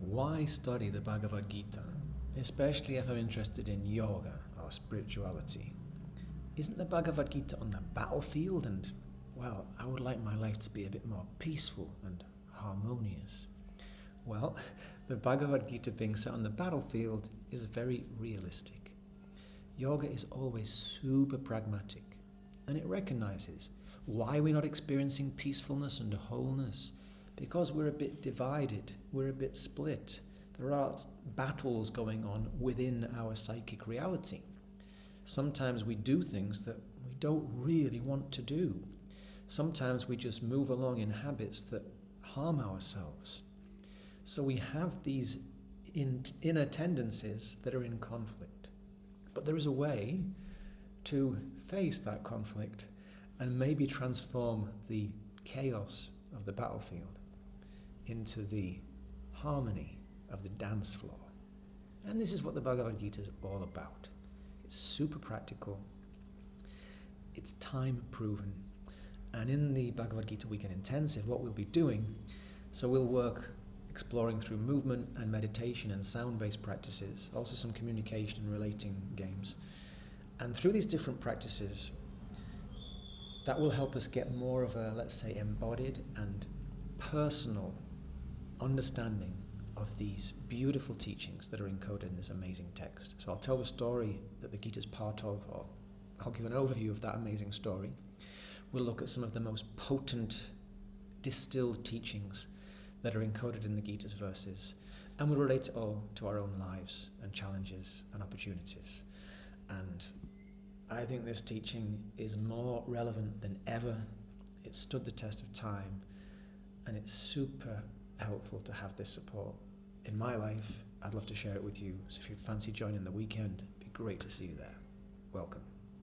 why study the Bhagavad Gītā, especially if I'm interested in yoga or spirituality? Isn't the Bhagavad Gītā on the battlefield and, well, I would like my life to be a bit more peaceful and harmonious? Well, the Bhagavad Gītā being set on the battlefield is very realistic. Yoga is always super pragmatic, and it recognizes why we're not experiencing peacefulness and wholeness. Because we're a bit divided, we're a bit split. There are battles going on within our psychic reality. Sometimes we do things that we don't really want to do. Sometimes we just move along in habits that harm ourselves. So we have these inner tendencies that are in conflict. But there is a way to face that conflict and maybe transform the chaos of the battlefield into the harmony of the dance floor. And this is what the Bhagavad Gītā is all about. It's super practical. It's time proven. And in the Bhagavad Gītā Weekend Intensive, what we'll be doing, so we'll work exploring through movement and meditation and sound-based practices, also some communication and relating games. And through these different practices, that will help us get more of a, let's say, embodied and personal understanding of these beautiful teachings that are encoded in this amazing text. So I'll tell the story that the Gita is part of, or I'll give an overview of that amazing story. We'll look at some of the most potent, distilled teachings that are encoded in the Gita's verses, and we'll relate it all to our own lives and challenges and opportunities. And I think this teaching is more relevant than ever. It stood the test of time, and it's super helpful to have this support in my life. I'd love to share it with you. So if you fancy joining the weekend, it'd be great to see you there. Welcome.